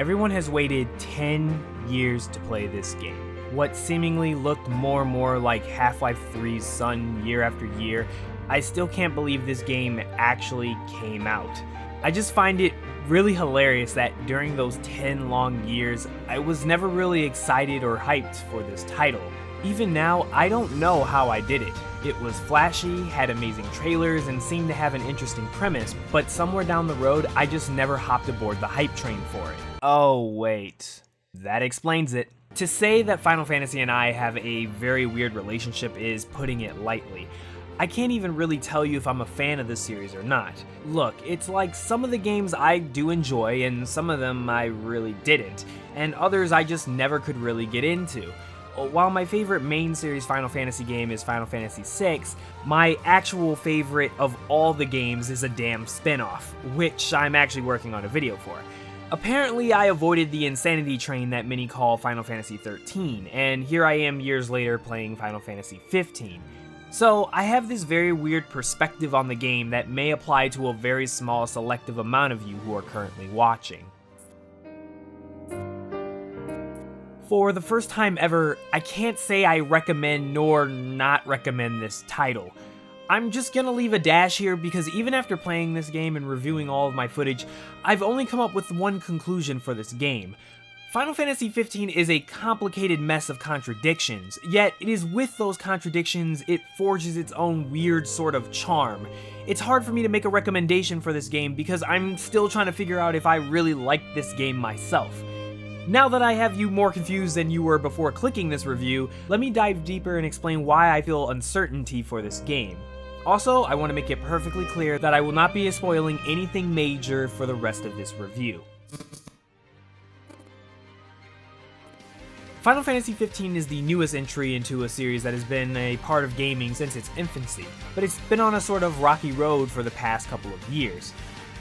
everyone has waited 10 years to play this game. What seemingly looked more and more like Half-Life 3's son year after year, I still can't believe this game actually came out. I just find it really hilarious that during those 10 long years, I was never really excited or hyped for this title. Even now, I don't know how I did it. It was flashy, had amazing trailers, and seemed to have an interesting premise, but somewhere down the road, I just never hopped aboard the hype train for it. Oh wait, that explains it. To say that Final Fantasy and I have a very weird relationship is putting it lightly. I can't even really tell you if I'm a fan of the series or not. Look, it's like some of the games I do enjoy and some of them I really didn't, and others I just never could really get into. While my favorite main series Final Fantasy game is Final Fantasy VI, my actual favorite of all the games is a damn spin-off, which I'm actually working on a video for. Apparently, I avoided the insanity train that many call Final Fantasy XIII, and here I am years later playing Final Fantasy XV. So, I have this very weird perspective on the game that may apply to a very small selective amount of you who are currently watching. For the first time ever, I can't say I recommend nor not recommend this title. I'm just gonna leave a dash here because even after playing this game and reviewing all of my footage, I've only come up with one conclusion for this game. Final Fantasy XV is a complicated mess of contradictions, yet it is with those contradictions it forges its own weird sort of charm. It's hard for me to make a recommendation for this game because I'm still trying to figure out if I really like this game myself. Now that I have you more confused than you were before clicking this review, let me dive deeper and explain why I feel uncertainty for this game. Also, I want to make it perfectly clear that I will not be spoiling anything major for the rest of this review. Final Fantasy XV is the newest entry into a series that has been a part of gaming since its infancy, but it's been on a sort of rocky road for the past couple of years.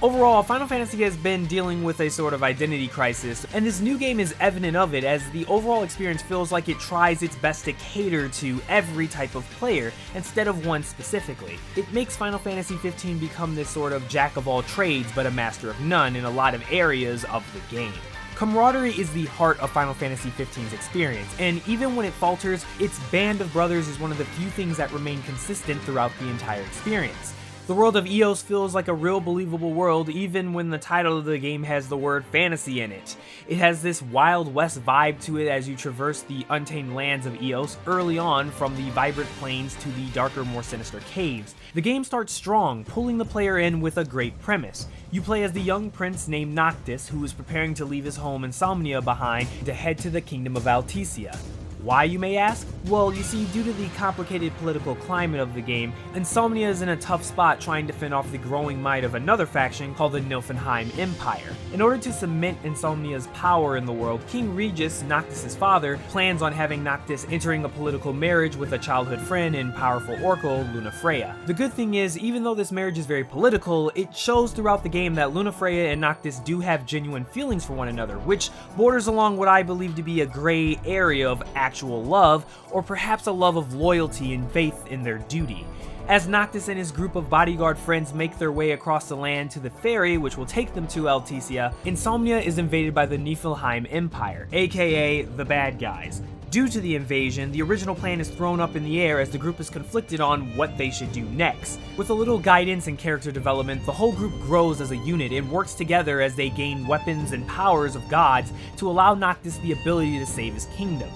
Overall, Final Fantasy has been dealing with a sort of identity crisis, and this new game is evident of it as the overall experience feels like it tries its best to cater to every type of player instead of one specifically. It makes Final Fantasy XV become this sort of jack of all trades but a master of none in a lot of areas of the game. Camaraderie is the heart of Final Fantasy XV's experience, and even when it falters, its band of brothers is one of the few things that remain consistent throughout the entire experience. The world of Ethos feels like a real believable world even when the title of the game has the word fantasy in it. It has this Wild West vibe to it as you traverse the untamed lands of Ethos early on, from the vibrant plains to the darker, more sinister caves. The game starts strong, pulling the player in with a great premise. You play as the young prince named Noctis, who is preparing to leave his home Insomnia behind to head to the kingdom of Alticia. Why, you may ask? Well, you see, due to the complicated political climate of the game, Insomnia is in a tough spot trying to fend off the growing might of another faction called the Niflheim Empire. In order to cement Insomnia's power in the world, King Regis, Noctis' father, plans on having Noctis entering a political marriage with a childhood friend and powerful oracle, Lunafreya. The good thing is, even though this marriage is very political, it shows throughout the game that Lunafreya and Noctis do have genuine feelings for one another, which borders along what I believe to be a gray area of actual love, or perhaps a love of loyalty and faith in their duty. As Noctis and his group of bodyguard friends make their way across the land to the ferry which will take them to Alticia, Insomnia is invaded by the Niflheim Empire, aka the bad guys. Due to the invasion, the original plan is thrown up in the air as the group is conflicted on what they should do next. With a little guidance and character development, the whole group grows as a unit and works together as they gain weapons and powers of gods to allow Noctis the ability to save his kingdom.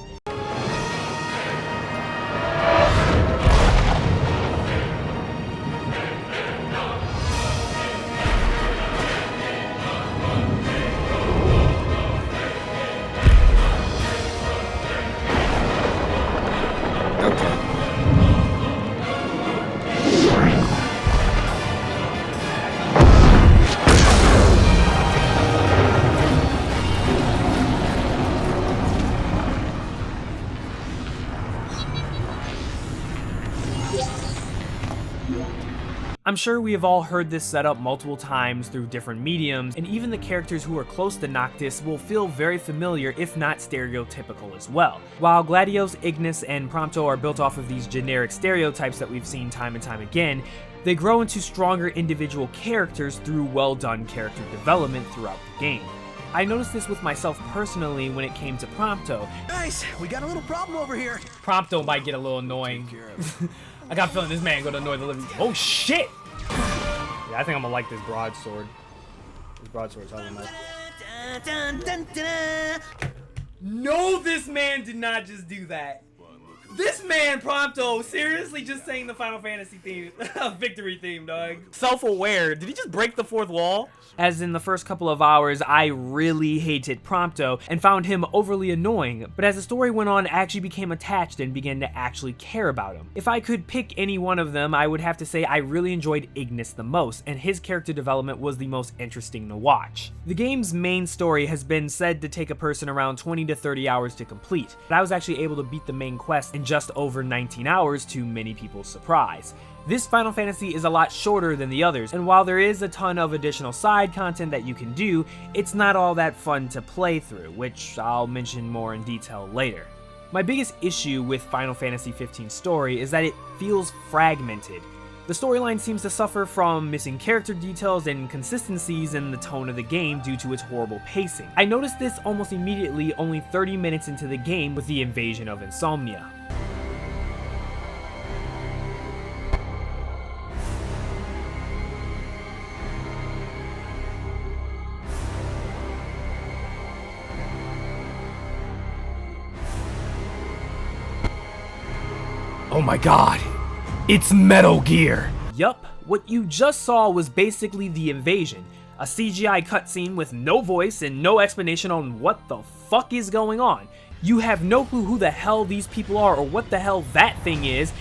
I'm sure we have all heard this setup multiple times through different mediums, and even the characters who are close to Noctis will feel very familiar, if not stereotypical as well. While Gladios, Ignis, and Prompto are built off of these generic stereotypes that we've seen time and time again, they grow into stronger individual characters through well-done character development throughout the game. I noticed this with myself personally when it came to Prompto. Guys, we got a little problem over here. Prompto might get a little annoying. I got a feeling this man gonna annoy the living. Oh shit! Yeah, I think I'm gonna like this broadsword. This broadsword's hella nice. No, this man did not just do that. This man, Prompto, seriously just sang the Final Fantasy theme, victory theme, dog. Self-aware. Did he just break the fourth wall? As in the first couple of hours, I really hated Prompto and found him overly annoying, but as the story went on, I actually became attached and began to actually care about him. If I could pick any one of them, I would have to say I really enjoyed Ignis the most, and his character development was the most interesting to watch. The game's main story has been said to take a person around 20 to 30 hours to complete, but I was actually able to beat the main quest in just over 19 hours to many people's surprise. This Final Fantasy is a lot shorter than the others, and while there is a ton of additional side content that you can do, it's not all that fun to play through, which I'll mention more in detail later. My biggest issue with Final Fantasy 15's story is that it feels fragmented. The storyline seems to suffer from missing character details and inconsistencies in the tone of the game due to its horrible pacing. I noticed this almost immediately only 30 minutes into the game with the invasion of Insomnia. Oh my god, it's Metal Gear! Yup, what you just saw was basically the invasion. A CGI cutscene with no voice and no explanation on what the fuck is going on. You have no clue who the hell these people are or what the hell that thing is.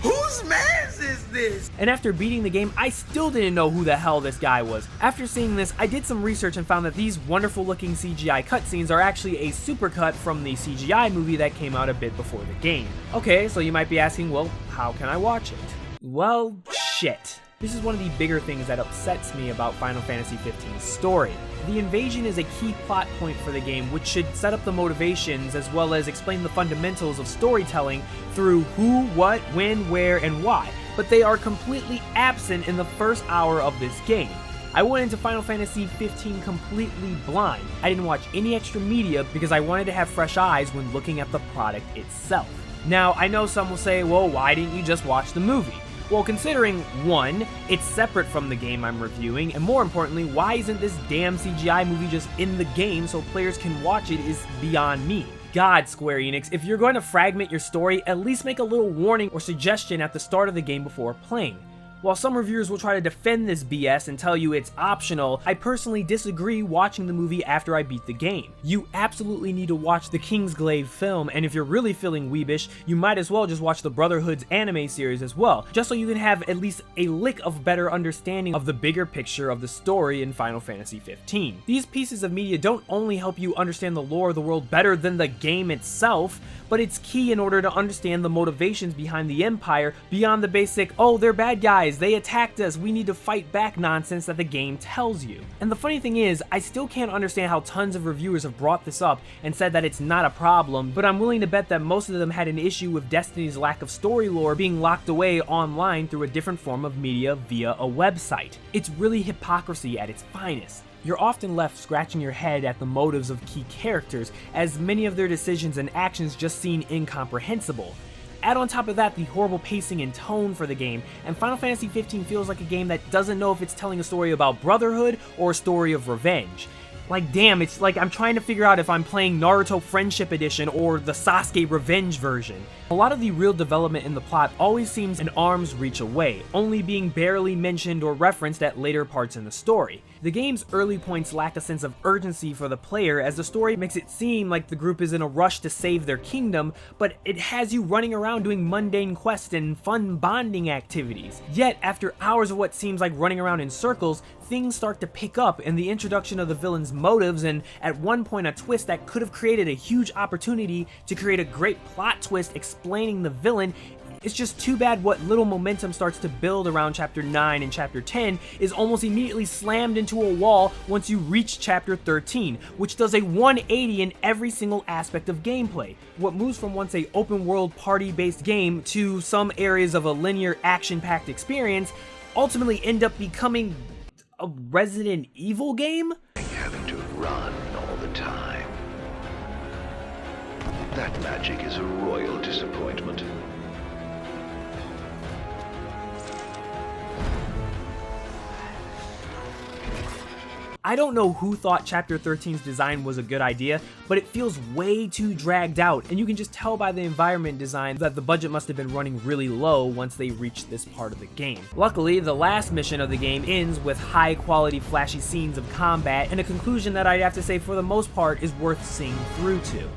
Whose man's is this? And after beating the game, I still didn't know who the hell this guy was. After seeing this, I did some research and found that these wonderful looking CGI cutscenes are actually a supercut from the CGI movie that came out a bit before the game. Okay, so you might be asking, well, how can I watch it? Well, shit. This is one of the bigger things that upsets me about Final Fantasy XV's story. The invasion is a key plot point for the game, which should set up the motivations as well as explain the fundamentals of storytelling through who, what, when, where, and why, but they are completely absent in the first hour of this game. I went into Final Fantasy 15 completely blind. I didn't watch any extra media because I wanted to have fresh eyes when looking at the product itself. Now, I know some will say, well, why didn't you just watch the movie? Well, considering, one, it's separate from the game I'm reviewing, and more importantly, why isn't this damn CGI movie just in the game so players can watch it is beyond me. God, Square Enix, if you're going to fragment your story, at least make a little warning or suggestion at the start of the game before playing. While some reviewers will try to defend this BS and tell you it's optional, I personally disagree watching the movie after I beat the game. You absolutely need to watch the Kingsglaive film, and if you're really feeling weebish, you might as well just watch the Brotherhood's anime series as well, just so you can have at least a lick of better understanding of the bigger picture of the story in Final Fantasy 15. These pieces of media don't only help you understand the lore of the world better than the game itself, but it's key in order to understand the motivations behind the Empire beyond the basic, oh, they're bad guys, they attacked us, we need to fight back nonsense that the game tells you. And the funny thing is, I still can't understand how tons of reviewers have brought this up and said that it's not a problem, but I'm willing to bet that most of them had an issue with Destiny's lack of story lore being locked away online through a different form of media via a website. It's really hypocrisy at its finest. You're often left scratching your head at the motives of key characters, as many of their decisions and actions just seem incomprehensible. Add on top of that the horrible pacing and tone for the game, and Final Fantasy 15 feels like a game that doesn't know if it's telling a story about brotherhood or a story of revenge. Like, damn, it's like I'm trying to figure out if I'm playing Naruto Friendship Edition or the Sasuke Revenge version. A lot of the real development in the plot always seems an arm's reach away, only being barely mentioned or referenced at later parts in the story. The game's early points lack a sense of urgency for the player, as the story makes it seem like the group is in a rush to save their kingdom, but it has you running around doing mundane quests and fun bonding activities. Yet, after hours of what seems like running around in circles, things start to pick up in the introduction of the villain's motives, and at one point a twist that could have created a huge opportunity to create a great plot twist explaining the villain. It's just too bad what little momentum starts to build around Chapter 9 and Chapter 10 is almost immediately slammed into a wall once you reach Chapter 13, which does a 180 in every single aspect of gameplay. What moves from once a open world party-based game to some areas of a linear action-packed experience ultimately end up becoming a Resident Evil game? Having to run That magic is a royal disappointment. I don't know who thought Chapter 13's design was a good idea, but it feels way too dragged out, and you can just tell by the environment design that the budget must have been running really low once they reached this part of the game. Luckily, the last mission of the game ends with high quality flashy scenes of combat and a conclusion that I'd have to say for the most part is worth seeing through to.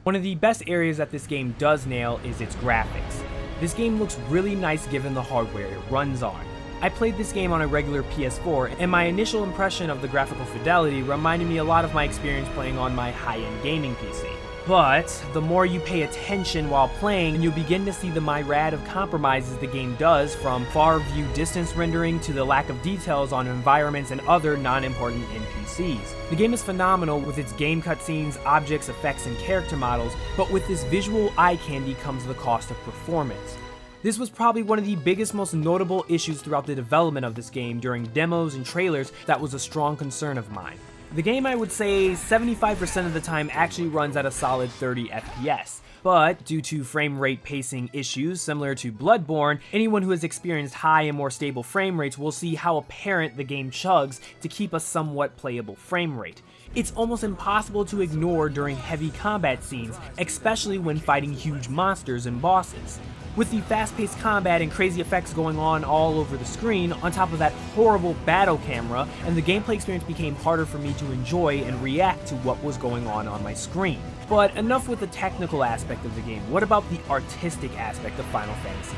One of the best areas that this game does nail is its graphics. This game looks really nice given the hardware it runs on. I played this game on a regular PS4, and my initial impression of the graphical fidelity reminded me a lot of my experience playing on my high-end gaming PC. But the more you pay attention while playing, you begin to see the myriad of compromises the game does, from far view distance rendering to the lack of details on environments and other non-important NPCs. The game is phenomenal with its game cutscenes, objects, effects, and character models, but with this visual eye candy comes the cost of performance. This was probably one of the biggest, most notable issues throughout the development of this game. During demos and trailers, that was a strong concern of mine. The game, I would say 75% of the time, actually runs at a solid 30 FPS. But due to frame rate pacing issues similar to Bloodborne, anyone who has experienced high and more stable frame rates will see how apparent the game chugs to keep a somewhat playable frame rate. It's almost impossible to ignore during heavy combat scenes, especially when fighting huge monsters and bosses. With the fast-paced combat and crazy effects going on all over the screen, on top of that horrible battle camera, and the gameplay experience became harder for me to enjoy and react to what was going on my screen. But enough with the technical aspect of the game. What about the artistic aspect of Final Fantasy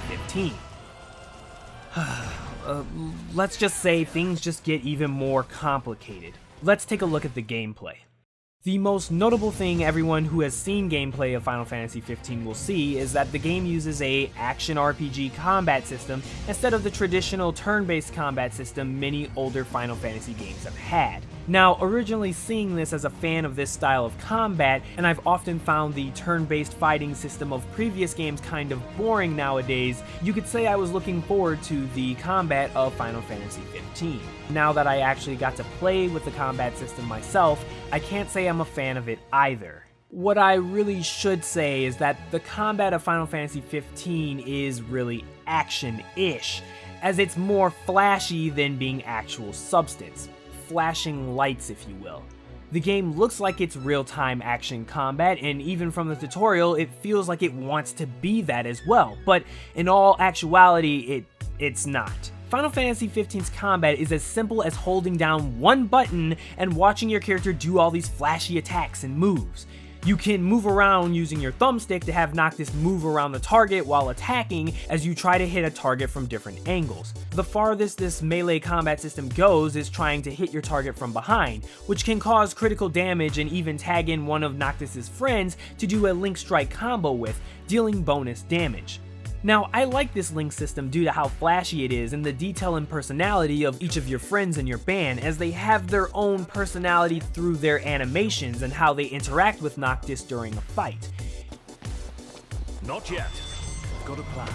XV? Let's just say things just get even more complicated. Let's take a look at the gameplay. The most notable thing everyone who has seen gameplay of Final Fantasy XV will see is that the game uses a action RPG combat system instead of the traditional turn-based combat system many older Final Fantasy games have had. Now, originally seeing this as a fan of this style of combat, and I've often found the turn-based fighting system of previous games kind of boring nowadays, you could say I was looking forward to the combat of Final Fantasy XV. Now that I actually got to play with the combat system myself, I can't say I'm a fan of it either. What I really should say is that the combat of Final Fantasy XV is really action-ish, as it's more flashy than being actual substance. Flashing lights, if you will. The game looks like it's real-time action combat, and even from the tutorial, it feels like it wants to be that as well, but in all actuality, it's not. Final Fantasy XV's combat is as simple as holding down one button and watching your character do all these flashy attacks and moves. You can move around using your thumbstick to have Noctis move around the target while attacking as you try to hit a target from different angles. The farthest this melee combat system goes is trying to hit your target from behind, which can cause critical damage and even tag in one of Noctis' friends to do a Link Strike combo with, dealing bonus damage. Now, I like this link system due to how flashy it is and the detail and personality of each of your friends in your band, as they have their own personality through their animations and how they interact with Noctis during a fight. Not yet. I've got a plan.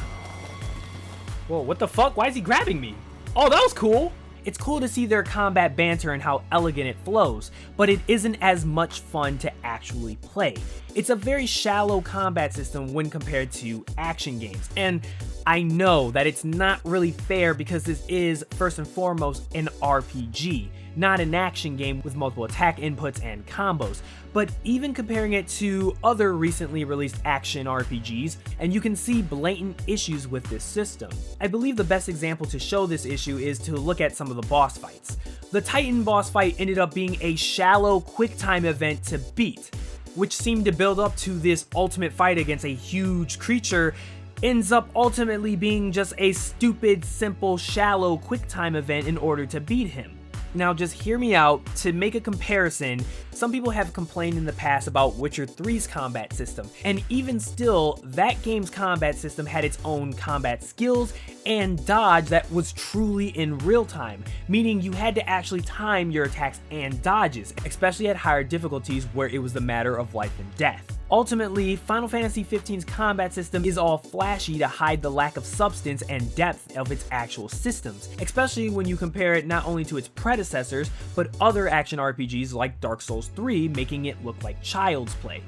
Whoa, what the fuck? Why is he grabbing me? Oh, that was cool! It's cool to see their combat banter and how elegant it flows, but it isn't as much fun to actually play. It's a very shallow combat system when compared to action games, and I know that it's not really fair because this is, first and foremost, an RPG, not an action game with multiple attack inputs and combos, but even comparing it to other recently released action RPGs, and you can see blatant issues with this system. I believe the best example to show this issue is to look at some of the boss fights. The Titan boss fight ended up being a shallow, quick-time event to beat, which seemed to build up to this ultimate fight against a huge creature, ends up ultimately being just a stupid, simple, shallow, quick-time event in order to beat him. Now just hear me out. To make a comparison, some people have complained in the past about Witcher 3's combat system, and even still, that game's combat system had its own combat skills and dodge that was truly in real time, meaning you had to actually time your attacks and dodges, especially at higher difficulties where it was a matter of life and death. Ultimately, Final Fantasy XV's combat system is all flashy to hide the lack of substance and depth of its actual systems, especially when you compare it not only to its predecessors, but other action RPGs like Dark Souls 3, making it look like child's play.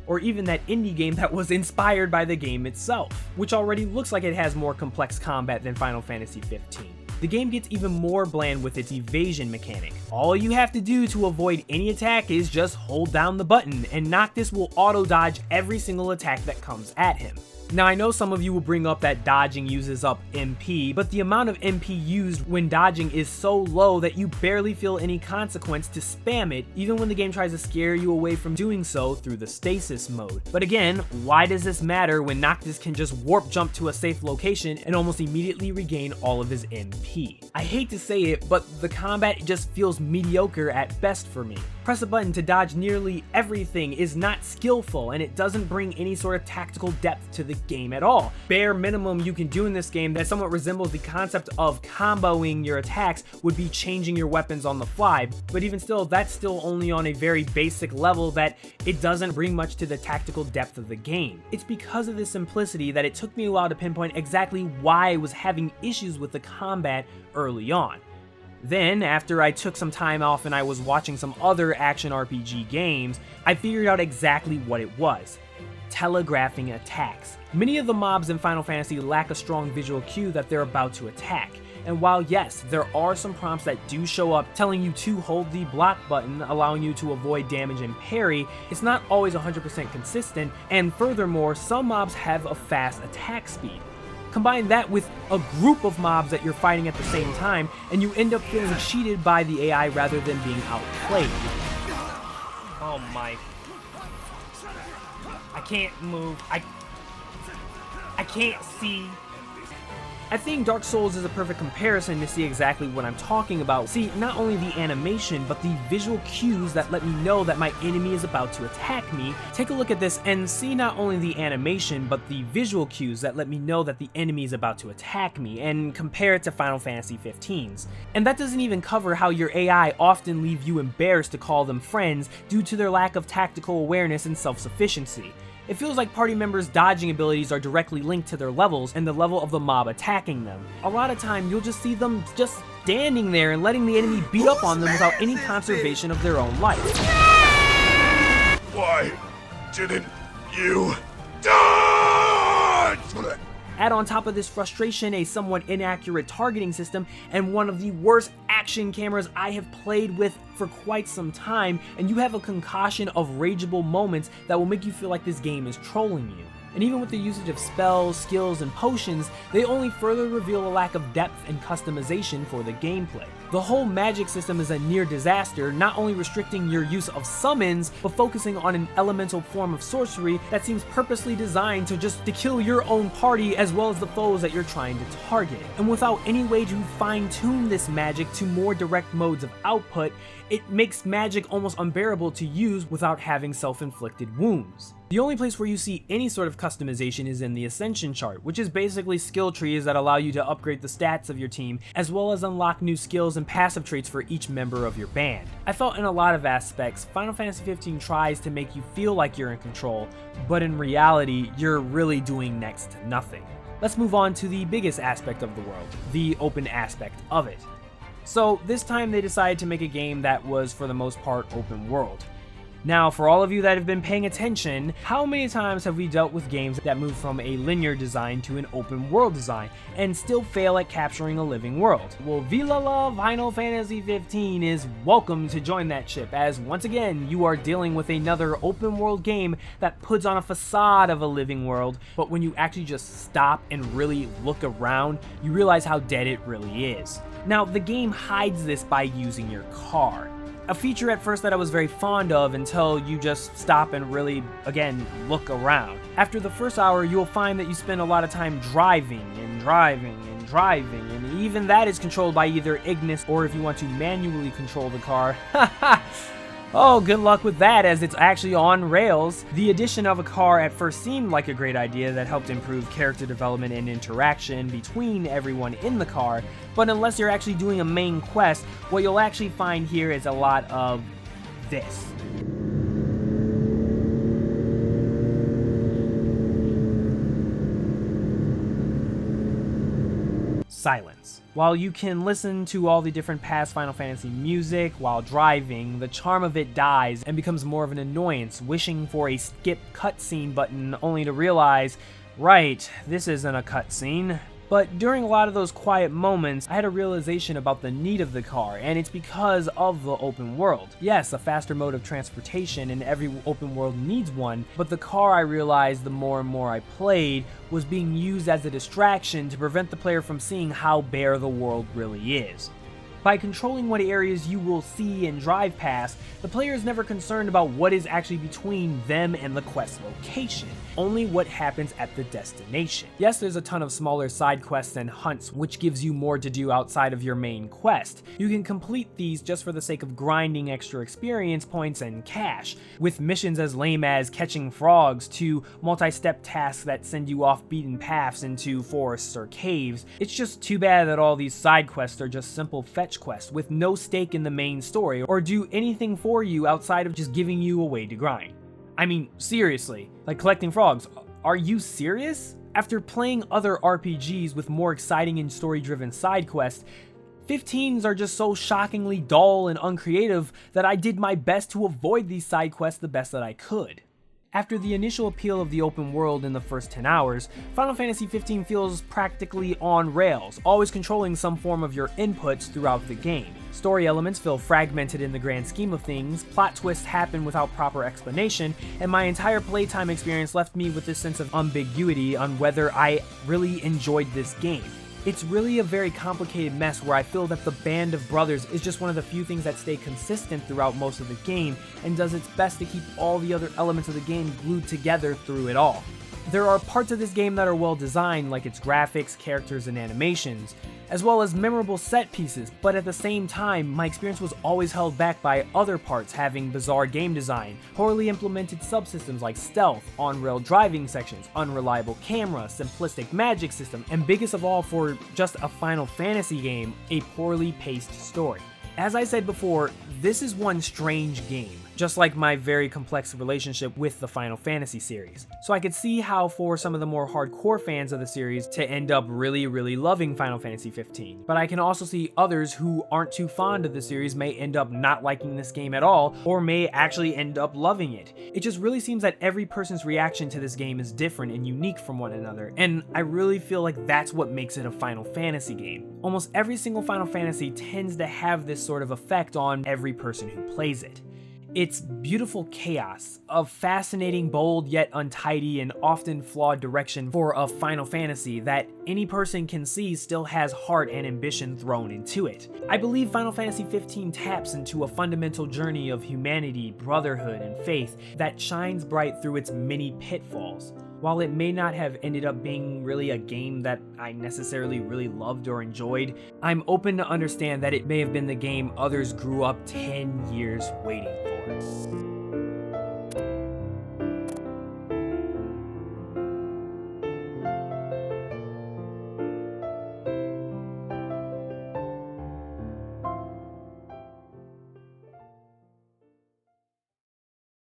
or even that indie game that was inspired by the game itself, which already looks like it has more complex combat than Final Fantasy XV. The game gets even more bland with its evasion mechanic. All you have to do to avoid any attack is just hold down the button, and Noctis will auto-dodge every single attack that comes at him. Now I know some of you will bring up that dodging uses up MP, but the amount of MP used when dodging is so low that you barely feel any consequence to spam it, even when the game tries to scare you away from doing so through the stasis mode. But again, why does this matter when Noctis can just warp jump to a safe location and almost immediately regain all of his MP? I hate to say it, but the combat just feels mediocre at best for me. Press a button to dodge nearly everything is not skillful, and it doesn't bring any sort of tactical depth to the game at all. Bare minimum you can do in this game that somewhat resembles the concept of comboing your attacks would be changing your weapons on the fly, but even still, that's still only on a very basic level that it doesn't bring much to the tactical depth of the game. It's because of this simplicity that it took me a while to pinpoint exactly why I was having issues with the combat early on. Then, after I took some time off and I was watching some other action RPG games, I figured out exactly what it was: telegraphing attacks. Many of the mobs in Final Fantasy lack a strong visual cue that they're about to attack. And while yes, there are some prompts that do show up telling you to hold the block button, allowing you to avoid damage and parry, it's not always 100% consistent, and furthermore, some mobs have a fast attack speed. Combine that with a group of mobs that you're fighting at the same time, and you end up feeling cheated by the AI rather than being outplayed. Oh my... I can't move. I can't see. I think Dark Souls is a perfect comparison to see exactly what I'm talking about. See, not only the animation, but the visual cues that let me know that my enemy is about to attack me. Take a look at this and see not only the animation, but the visual cues that let me know that the enemy is about to attack me, and compare it to Final Fantasy XV's. And that doesn't even cover how your AI often leave you embarrassed to call them friends due to their lack of tactical awareness and self-sufficiency. It feels like party members' dodging abilities are directly linked to their levels and the level of the mob attacking them. A lot of time you'll just see them just standing there and letting the enemy beat up on them without any conservation of their own life. Why didn't you dodge? Add on top of this frustration a somewhat inaccurate targeting system and one of the worst action cameras I have played with for quite some time, and you have a concoction of rageable moments that will make you feel like this game is trolling you. And even with the usage of spells, skills, and potions, they only further reveal a lack of depth and customization for the gameplay. The whole magic system is a near disaster, not only restricting your use of summons, but focusing on an elemental form of sorcery that seems purposely designed to kill your own party as well as the foes that you're trying to target. And without any way to fine-tune this magic to more direct modes of output, it makes magic almost unbearable to use without having self-inflicted wounds. The only place where you see any sort of customization is in the Ascension chart, which is basically skill trees that allow you to upgrade the stats of your team, as well as unlock new skills and passive traits for each member of your band. I felt in a lot of aspects, Final Fantasy XV tries to make you feel like you're in control, but in reality, you're really doing next to nothing. Let's move on to the biggest aspect of the world, the open aspect of it. So this time they decided to make a game that was for the most part open world. Now, for all of you that have been paying attention, how many times have we dealt with games that move from a linear design to an open world design and still fail at capturing a living world? Well, Viva la Final Fantasy XV is welcome to join that ship, as once again you are dealing with another open world game that puts on a facade of a living world, but when you actually just stop and really look around, you realize how dead it really is. Now, the game hides this by using your car. A feature at first that I was very fond of until you just stop and really, again, look around. After the first hour, you'll find that you spend a lot of time driving, and even that is controlled by either Ignis or if you want to manually control the car. Oh, good luck with that, as it's actually on rails. The addition of a car at first seemed like a great idea that helped improve character development and interaction between everyone in the car, but unless you're actually doing a main quest, what you'll actually find here is a lot of this. silence. While you can listen to all the different past Final Fantasy music while driving, the charm of it dies and becomes more of an annoyance, wishing for a skip cutscene button only to realize, right, this isn't a cutscene. But during a lot of those quiet moments, I had a realization about the need of the car, and it's because of the open world. Yes, a faster mode of transportation, and every open world needs one, but the car, I realized the more and more I played, was being used as a distraction to prevent the player from seeing how bare the world really is. By controlling what areas you will see and drive past, the player is never concerned about what is actually between them and the quest location, only what happens at the destination. Yes, there's a ton of smaller side quests and hunts, which gives you more to do outside of your main quest. You can complete these just for the sake of grinding extra experience points and cash, with missions as lame as catching frogs to multi-step tasks that send you off beaten paths into forests or caves. It's just too bad that all these side quests are just simple fetch quests with no stake in the main story or do anything for you outside of just giving you a way to grind. I mean, seriously, like collecting frogs, are you serious? After playing other RPGs with more exciting and story-driven side quests, 15s are just so shockingly dull and uncreative that I did my best to avoid these side quests the best that I could. After the initial appeal of the open world in the first 10 hours, Final Fantasy XV feels practically on rails, always controlling some form of your inputs throughout the game. Story elements feel fragmented in the grand scheme of things, plot twists happen without proper explanation, and my entire playtime experience left me with this sense of ambiguity on whether I really enjoyed this game. It's really a very complicated mess where I feel that the band of brothers is just one of the few things that stay consistent throughout most of the game and does its best to keep all the other elements of the game glued together through it all. There are parts of this game that are well designed, like its graphics, characters, and animations, as well as memorable set pieces, but at the same time, my experience was always held back by other parts having bizarre game design, poorly implemented subsystems like stealth, on-rail driving sections, unreliable camera, simplistic magic system, and biggest of all for just a Final Fantasy game, a poorly paced story. As I said before, this is one strange game, just like my very complex relationship with the Final Fantasy series. So I could see how for some of the more hardcore fans of the series to end up really loving Final Fantasy 15. But I can also see others who aren't too fond of the series may end up not liking this game at all, or may actually end up loving it. It just really seems that every person's reaction to this game is different and unique from one another, and I really feel like that's what makes it a Final Fantasy game. Almost every single Final Fantasy tends to have this sort of effect on every person who plays it. It's beautiful chaos of fascinating, bold, yet untidy and often flawed direction for a Final Fantasy that any person can see still has heart and ambition thrown into it. I believe Final Fantasy XV taps into a fundamental journey of humanity, brotherhood, and faith that shines bright through its many pitfalls. While it may not have ended up being really a game that I necessarily really loved or enjoyed, I'm open to understand that it may have been the game others grew up 10 years waiting for.